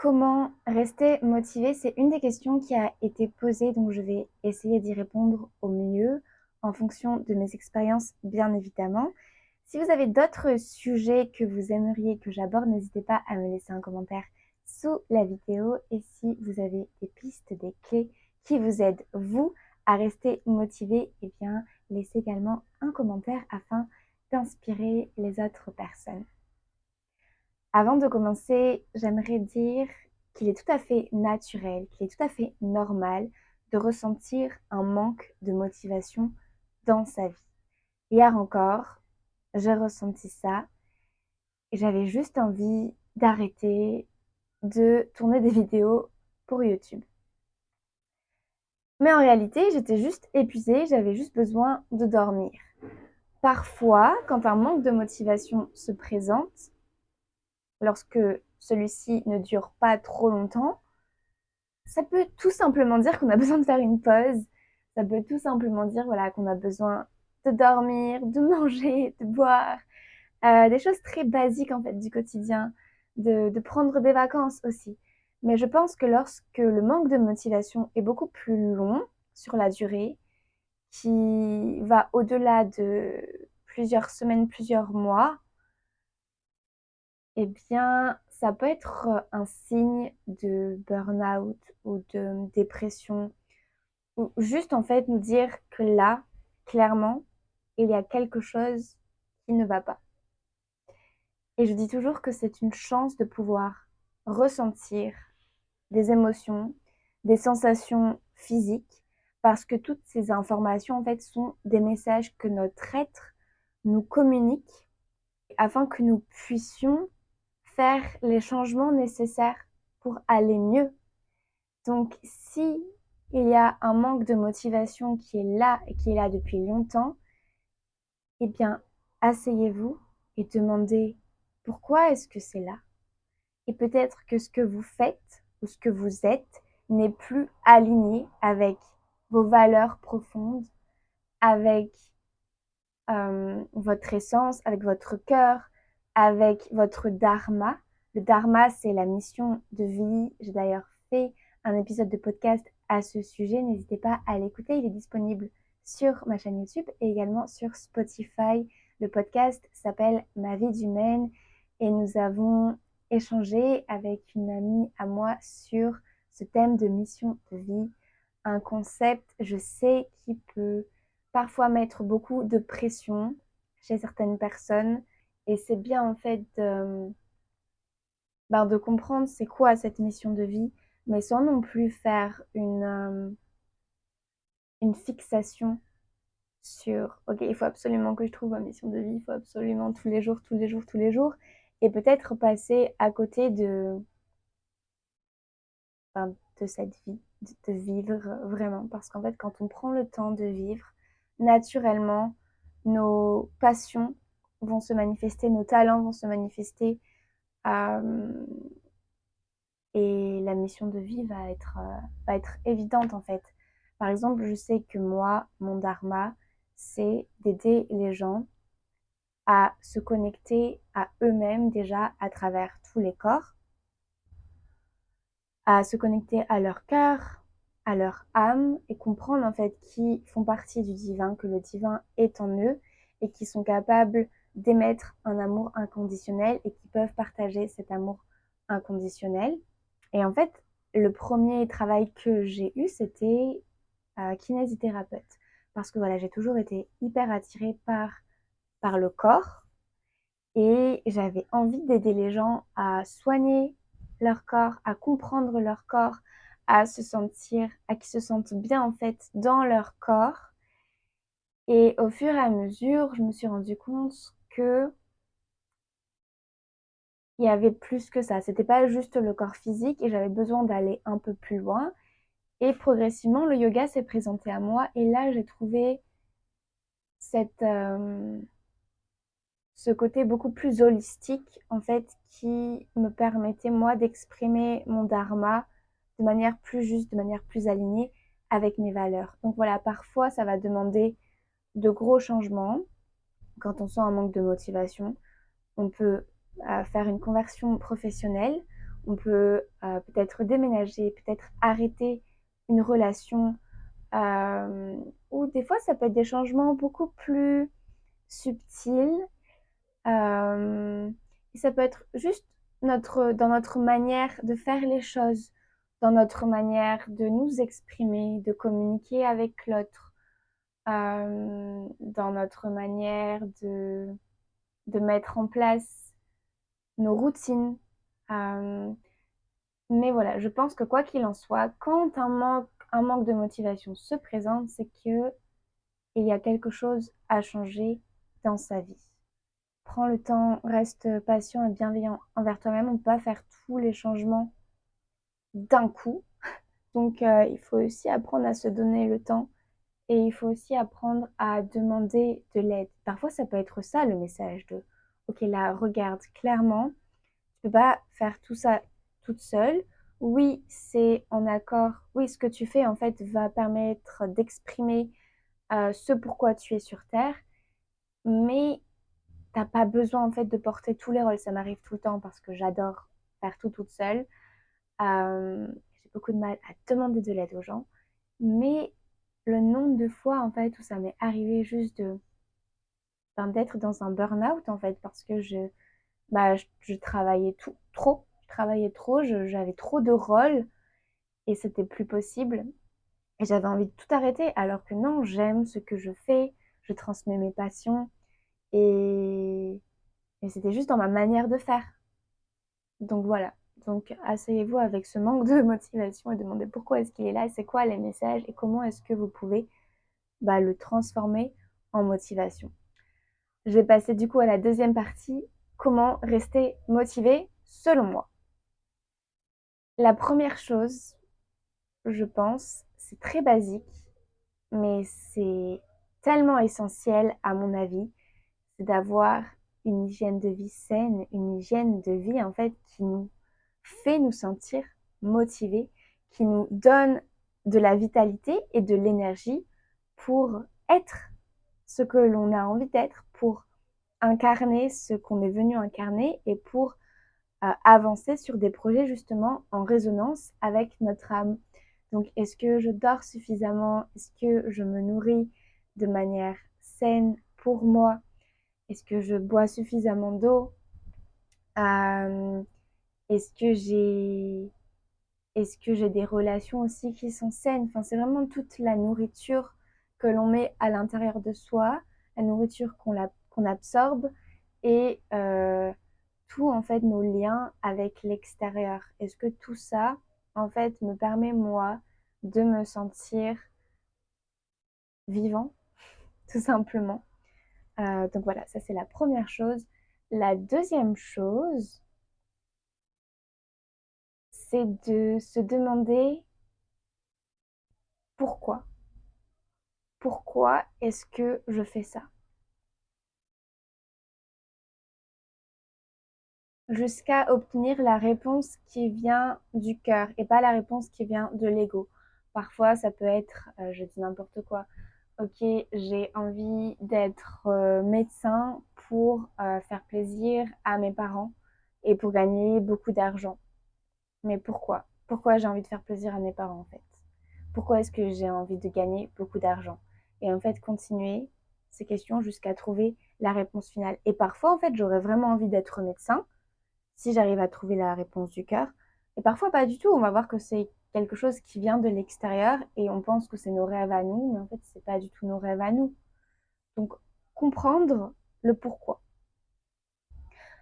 Comment rester motivé? C'est une des questions qui a été posée, donc je vais essayer d'y répondre au mieux en fonction de mes expériences, bien évidemment. Si vous avez d'autres sujets que vous aimeriez que j'aborde, n'hésitez pas à me laisser un commentaire sous la vidéo. Et si vous avez des pistes, des clés qui vous aident, vous, à rester motivé, eh bien, laissez également un commentaire afin d'inspirer les autres personnes. Avant de commencer, j'aimerais dire qu'il est tout à fait naturel, qu'il est tout à fait normal de ressentir un manque de motivation dans sa vie. Hier encore, j'ai ressenti ça et j'avais juste envie d'arrêter de tourner des vidéos pour YouTube. Mais en réalité, j'étais juste épuisée, j'avais juste besoin de dormir. Parfois, quand un manque de motivation se présente, lorsque celui-ci ne dure pas trop longtemps, ça peut tout simplement dire qu'on a besoin de faire une pause. Ça peut tout simplement dire voilà, qu'on a besoin de dormir, de manger, de boire. Des choses très basiques en fait du quotidien, de prendre des vacances aussi. Mais je pense que lorsque le manque de motivation est beaucoup plus long sur la durée, qui va au-delà de plusieurs semaines, plusieurs mois, eh bien, ça peut être un signe de burn-out ou de dépression, ou juste en fait nous dire que là, clairement, il y a quelque chose qui ne va pas. Et je dis toujours que c'est une chance de pouvoir ressentir des émotions, des sensations physiques, parce que toutes ces informations en fait sont des messages que notre être nous communique afin que nous puissions faire les changements nécessaires pour aller mieux. Donc, si il y a un manque de motivation qui est là et qui est là depuis longtemps, eh bien, asseyez-vous et demandez pourquoi est-ce que c'est là. Et peut-être que ce que vous faites ou ce que vous êtes n'est plus aligné avec vos valeurs profondes, avec votre essence, avec votre cœur, avec votre dharma. Le dharma, c'est la mission de vie. J'ai d'ailleurs fait un épisode de podcast à ce sujet. N'hésitez pas à l'écouter. Il est disponible sur ma chaîne YouTube et également sur Spotify. Le podcast s'appelle Ma vie d'humaine et nous avons échangé avec une amie à moi sur ce thème de mission de vie. Un concept, je sais, qui peut parfois mettre beaucoup de pression chez certaines personnes. Et c'est bien en fait de comprendre c'est quoi cette mission de vie, mais sans non plus faire une fixation sur ok, il faut absolument que je trouve ma mission de vie, il faut absolument tous les jours, tous les jours, tous les jours, et peut-être passer à côté de cette vie, de vivre vraiment. Parce qu'en fait, quand on prend le temps de vivre, naturellement, nos passions vont se manifester, nos talents vont se manifester, euh, et la mission de vie va être évidente en fait. Par exemple, je sais que moi, mon dharma, c'est d'aider les gens à se connecter à eux-mêmes déjà à travers tous les corps, à se connecter à leur cœur, à leur âme et comprendre en fait qu'ils font partie du divin, que le divin est en eux et qu'ils sont capables d'émettre un amour inconditionnel et qui peuvent partager cet amour inconditionnel. Et en fait, le premier travail que j'ai eu, c'était kinésithérapeute. Parce que voilà, j'ai toujours été hyper attirée par le corps et j'avais envie d'aider les gens à soigner leur corps, à comprendre leur corps, à qu'ils se sentent bien en fait dans leur corps. Et au fur et à mesure, je me suis rendu compte que il y avait plus que ça. C'était pas juste le corps physique et j'avais besoin d'aller un peu plus loin. Et progressivement, le yoga s'est présenté à moi et là, j'ai trouvé cette, ce côté beaucoup plus holistique, en fait, qui me permettait, moi, d'exprimer mon dharma de manière plus juste, de manière plus alignée avec mes valeurs. Donc voilà, parfois, ça va demander de gros changements. Quand on sent un manque de motivation, on peut faire une conversion professionnelle, on peut peut-être déménager, peut-être arrêter une relation, ou des fois ça peut être des changements beaucoup plus subtils. Et ça peut être juste dans notre manière de faire les choses, dans notre manière de nous exprimer, de communiquer avec l'autre, dans notre manière de mettre en place nos routines. Euh, mais voilà, je pense que quoi qu'il en soit, quand un manque de motivation se présente, c'est que il y a quelque chose à changer dans sa vie. Prends le temps, reste patient et bienveillant envers toi-même. On ne peut pas faire tous les changements d'un coup. Donc, il faut aussi apprendre à se donner le temps et il faut aussi apprendre à demander de l'aide. Parfois, ça peut être ça le message de OK, là, regarde, clairement, tu peux pas faire tout ça toute seule. Oui, c'est en accord. Oui, ce que tu fais, en fait, va permettre d'exprimer ce pourquoi tu es sur Terre, mais t'as pas besoin en fait de porter tous les rôles. Ça m'arrive tout le temps parce que j'adore faire tout toute seule. J'ai beaucoup de mal à demander de l'aide aux gens. Mais le nombre de fois en fait où ça m'est arrivé juste d'être dans un burn-out en fait parce que je travaillais trop. Je travaillais trop, j'avais trop de rôles et c'était plus possible. Et j'avais envie de tout arrêter alors que non, j'aime ce que je fais, je transmets mes passions et, et c'était juste dans ma manière de faire. Donc voilà. Donc asseyez-vous avec ce manque de motivation et demandez pourquoi est-ce qu'il est là, c'est quoi les messages et comment est-ce que vous pouvez le transformer en motivation. Je vais passer du coup à la deuxième partie, comment rester motivé selon moi. La première chose, je pense, c'est très basique, mais c'est tellement essentiel à mon avis, c'est d'avoir une hygiène de vie saine, une hygiène de vie en fait qui nous fait nous sentir motivés, qui nous donne de la vitalité et de l'énergie pour être ce que l'on a envie d'être, pour incarner ce qu'on est venu incarner et pour avancer sur des projets justement en résonance avec notre âme. Donc, est-ce que je dors suffisamment? Est-ce que je me nourris de manière saine pour moi? Est-ce que je bois suffisamment d'eau? Euh, est-ce que j'ai est-ce que j'ai des relations aussi qui sont saines? Enfin, c'est vraiment toute la nourriture que l'on met à l'intérieur de soi, la nourriture qu'on absorbe et tout en fait nos liens avec l'extérieur. Est-ce que tout ça en fait me permet moi de me sentir vivant, tout simplement. Donc voilà, ça c'est la première chose. La deuxième chose, c'est de se demander pourquoi. Pourquoi est-ce que je fais ça? Jusqu'à obtenir la réponse qui vient du cœur et pas la réponse qui vient de l'ego. Parfois, ça peut être, je dis n'importe quoi, ok, j'ai envie d'être médecin pour faire plaisir à mes parents et pour gagner beaucoup d'argent. Mais pourquoi? Pourquoi j'ai envie de faire plaisir à mes parents en fait? Pourquoi est-ce que j'ai envie de gagner beaucoup d'argent? Et en fait, continuer ces questions jusqu'à trouver la réponse finale. Et parfois, en fait, j'aurais vraiment envie d'être médecin si j'arrive à trouver la réponse du cœur. Et parfois, pas du tout. On va voir que c'est quelque chose qui vient de l'extérieur et on pense que c'est nos rêves à nous, mais en fait, c'est pas du tout nos rêves à nous. Donc, comprendre le pourquoi.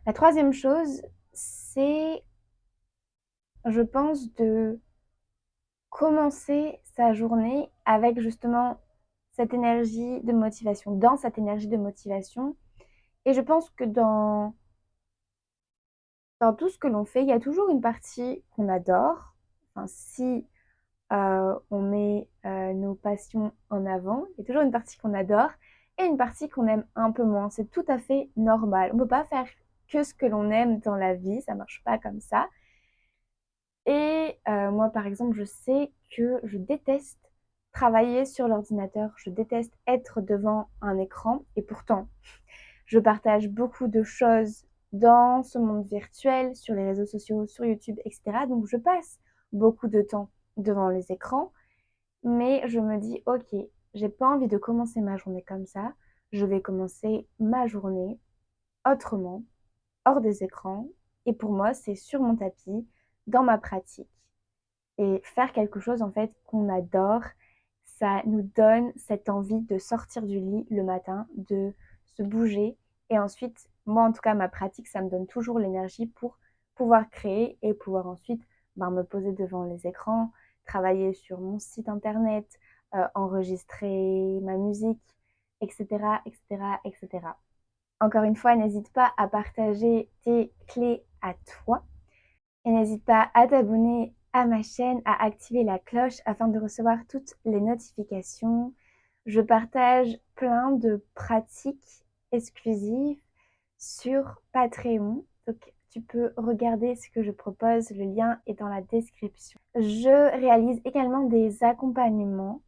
La troisième chose, c'est, je pense, de commencer sa journée avec justement cette énergie de motivation, dans cette énergie de motivation. Et je pense que dans tout ce que l'on fait, il y a toujours une partie qu'on adore. Enfin, si on met nos passions en avant, il y a toujours une partie qu'on adore et une partie qu'on aime un peu moins. C'est tout à fait normal. On ne peut pas faire que ce que l'on aime dans la vie, ça ne marche pas comme ça. Et moi, par exemple, je sais que je déteste travailler sur l'ordinateur, je déteste être devant un écran, et pourtant, je partage beaucoup de choses dans ce monde virtuel, sur les réseaux sociaux, sur YouTube, etc. Donc je passe beaucoup de temps devant les écrans, mais je me dis, ok, j'ai pas envie de commencer ma journée comme ça, je vais commencer ma journée autrement, hors des écrans, et pour moi, c'est sur mon tapis, dans ma pratique. Et faire quelque chose en fait qu'on adore, ça nous donne cette envie de sortir du lit le matin, de se bouger. Et ensuite, moi en tout cas, ma pratique, ça me donne toujours l'énergie pour pouvoir créer et pouvoir ensuite me poser devant les écrans, travailler sur mon site internet, enregistrer ma musique, etc., etc., etc. Encore une fois, n'hésite pas à partager tes clés à toi et n'hésite pas à t'abonner à ma chaîne, à activer la cloche afin de recevoir toutes les notifications. Je partage plein de pratiques exclusives sur Patreon. Donc, tu peux regarder ce que je propose. Le lien est dans la description. Je réalise également des accompagnements.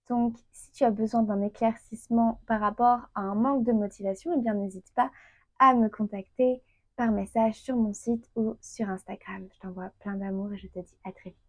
Donc, si tu as besoin d'un éclaircissement par rapport à un manque de motivation, eh bien, n'hésite pas à me contacter par message sur mon site ou sur Instagram. Je t'envoie plein d'amour et je te dis à très vite.